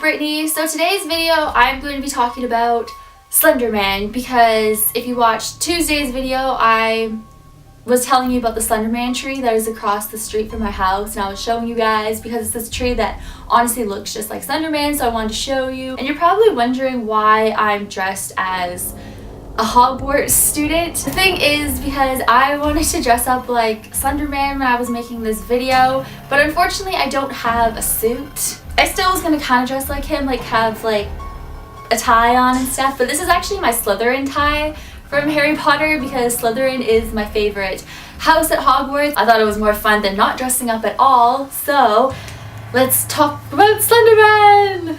Brittany. So today's video I'm going to be talking about Slender Man because if you watched Tuesday's video I was telling you about the Slender Man tree that is across the street from my house, and I was showing you guys because it's this tree that honestly looks just like Slender Man, so I wanted to show you. And you're probably wondering why I'm dressed as a Hogwarts student. The thing is because I wanted to dress up like Slender Man when I was making this video, but unfortunately I don't have a suit. I still was gonna kind of dress like him, like have like a tie on and stuff, but this is actually my Slytherin tie from Harry Potter because Slytherin is my favorite house at Hogwarts. I thought it was more fun than not dressing up at all, so let's talk about Slender Man!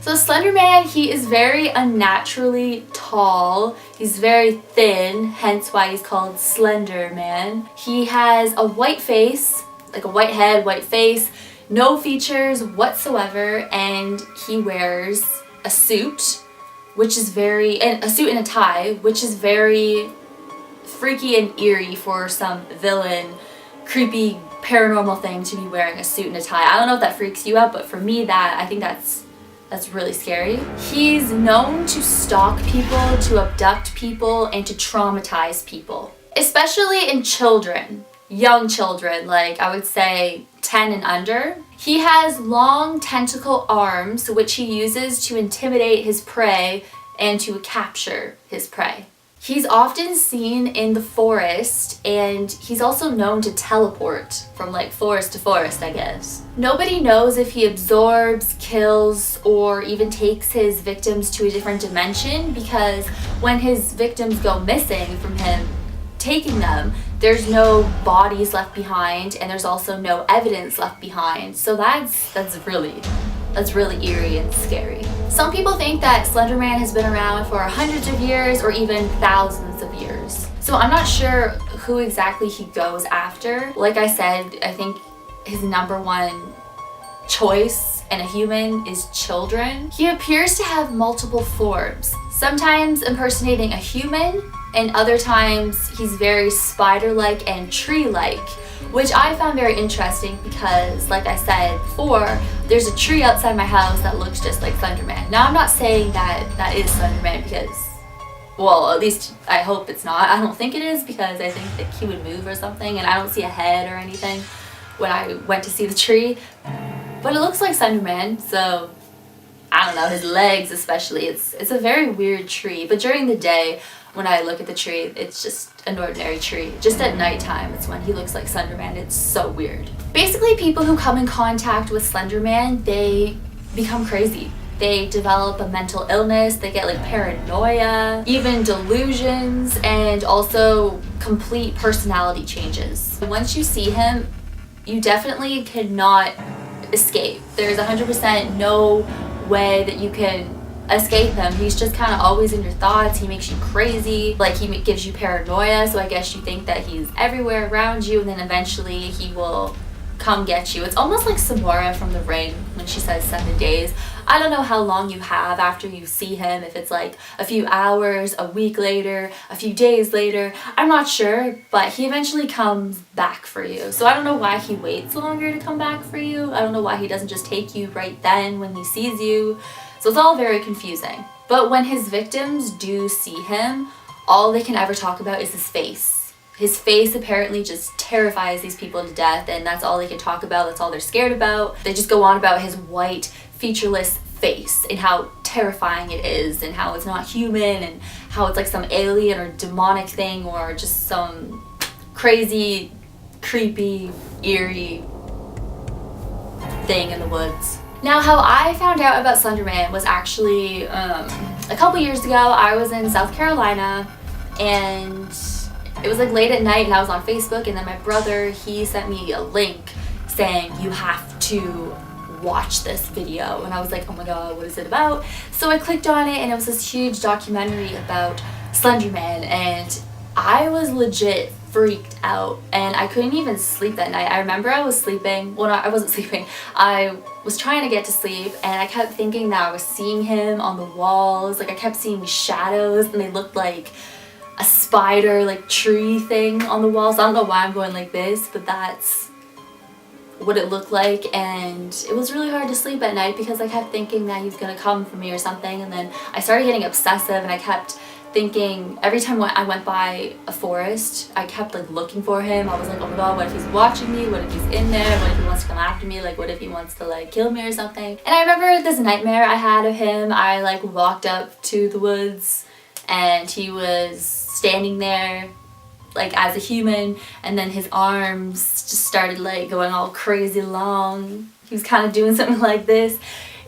So Slender Man, he is very unnaturally tall. He's very thin, hence why he's called Slender Man. He has a white face, like a white head, white face, no features whatsoever, and he wears a suit, which is a suit and a tie, which is very freaky and eerie for some villain, creepy, paranormal thing to be wearing a suit and a tie. I don't know if that freaks you out, but for me, I think that's really scary. He's known to stalk people, to abduct people, and to traumatize people, especially in children, young children, like I would say 10 and under. He has long tentacle arms, which he uses to intimidate his prey and to capture his prey. He's often seen in the forest, and he's also known to teleport from like forest to forest, I guess. Nobody knows if he absorbs, kills, or even takes his victims to a different dimension, because when his victims go missing from him taking them, there's no bodies left behind, and there's also no evidence left behind. So that's really eerie and scary. Some people think that Slender Man has been around for hundreds of years or even thousands of years. So I'm not sure who exactly he goes after. Like I said, I think his number one choice in a human is children. He appears to have multiple forms, sometimes impersonating a human, and other times he's very spider-like and tree-like, which I found very interesting because, like I said before, there's a tree outside my house that looks just like Slender Man. Now, I'm not saying that is Slender Man because, well, at least I hope it's not. I don't think it is because I think that he would move or something, and I don't see a head or anything when I went to see the tree. But it looks like Slender Man, so I don't know, his legs especially. It's a very weird tree, but during the day, when I look at the tree, it's just an ordinary tree. Just at nighttime, it's when he looks like Slender Man. It's so weird. Basically, people who come in contact with Slender Man, they become crazy. They develop a mental illness, they get like paranoia, even delusions, and also complete personality changes. Once you see him, you definitely cannot escape. There's 100% no way that you can escape him. He's just kind of always in your thoughts. He makes you crazy, like he gives you paranoia, so I guess you think that he's everywhere around you, and then eventually he will come get you. It's almost like Samora from The Ring when she says 7 days. I don't know how long you have after you see him, if it's like a few hours, a week later, a few days later, I'm not sure, but he eventually comes back for you. So I don't know why he waits longer to come back for you. I don't know why he doesn't just take you right then when he sees you. So it's all very confusing. But when his victims do see him, all they can ever talk about is his face. His face apparently just terrifies these people to death, and that's all they can talk about, that's all they're scared about. They just go on about his white, featureless face and how terrifying it is, and how it's not human, and how it's like some alien or demonic thing, or just some crazy, creepy, eerie thing in the woods. Now, how I found out about Slender Man was actually a couple years ago. I was in South Carolina, and it was like late at night, and I was on Facebook, and then my brother, he sent me a link saying, you have to watch this video, and I was like, oh my god, what is it about? So I clicked on it, and it was this huge documentary about Slender Man, and I was legit freaked out, and I couldn't even sleep that night. I remember I was sleeping, well, no, I wasn't sleeping, I was trying to get to sleep, and I kept thinking that I was seeing him on the walls. Like I kept seeing shadows, and they looked like a spider, like tree thing on the walls. I don't know why I'm going like this, but that's what it looked like, and it was really hard to sleep at night because I kept thinking that he's gonna come for me or something. And then I started getting obsessive, and I kept thinking every time I went by a forest, I kept like looking for him. I was like, oh my god, what if he's watching me? What if he's in there? What if he wants to come after me? Like, what if he wants to like kill me or something? And I remember this nightmare I had of him. I like walked up to the woods and he was standing there like as a human, and then his arms just started like going all crazy long. He was kind of doing something like this.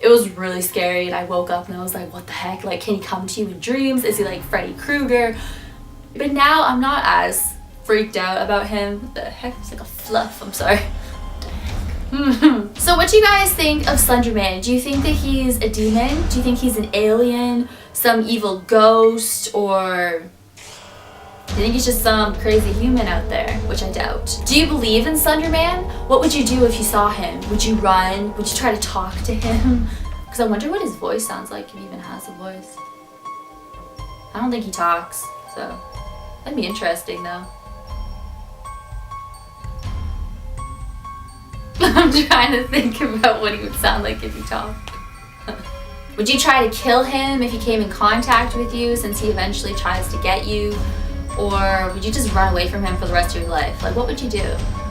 It was really scary, and I woke up and I was like, what the heck? Like, can he come to you in dreams? Is he like Freddy Krueger? But now I'm not as freaked out about him. What the heck? It's like a fluff. I'm sorry. So what do you guys think of Slender Man? Do you think that he's a demon? Do you think he's an alien? Some evil ghost? Or do you think he's just some crazy human out there? Which I doubt. Do you believe in Slender Man? What would you do if you saw him? Would you run? Would you try to talk to him? Because I wonder what his voice sounds like, if he even has a voice. I don't think he talks, so that'd be interesting though. I'm trying to think about what he would sound like if he talked. Would you try to kill him if he came in contact with you, since he eventually tries to get you? Or would you just run away from him for the rest of your life? Like, what would you do?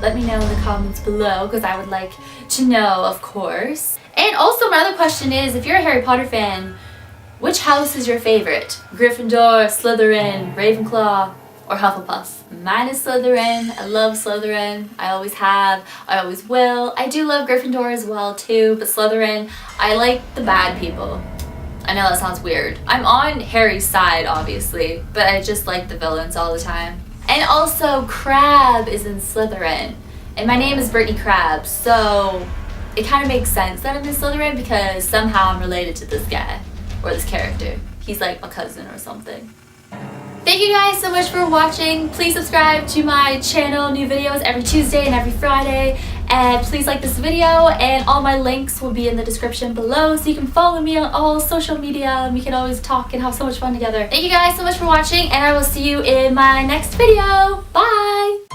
Let me know in the comments below, because I would like to know, of course. And also my other question is, if you're a Harry Potter fan, which house is your favorite? Gryffindor, Slytherin, Ravenclaw, or Hufflepuff? Mine is Slytherin. I love Slytherin. I always have. I always will. I do love Gryffindor as well too, but Slytherin, I like the bad people. I know that sounds weird. I'm on Harry's side, obviously, but I just like the villains all the time. And also, Crabbe is in Slytherin. And my name is Brittany Crabbe, so it kind of makes sense that I'm in Slytherin because somehow I'm related to this guy, or this character. He's like my cousin or something. Thank you guys so much for watching. Please subscribe to my channel. New videos every Tuesday and every Friday. And please like this video, and all my links will be in the description below, so you can follow me on all social media and we can always talk and have so much fun together. Thank you guys so much for watching, and I will see you in my next video. Bye!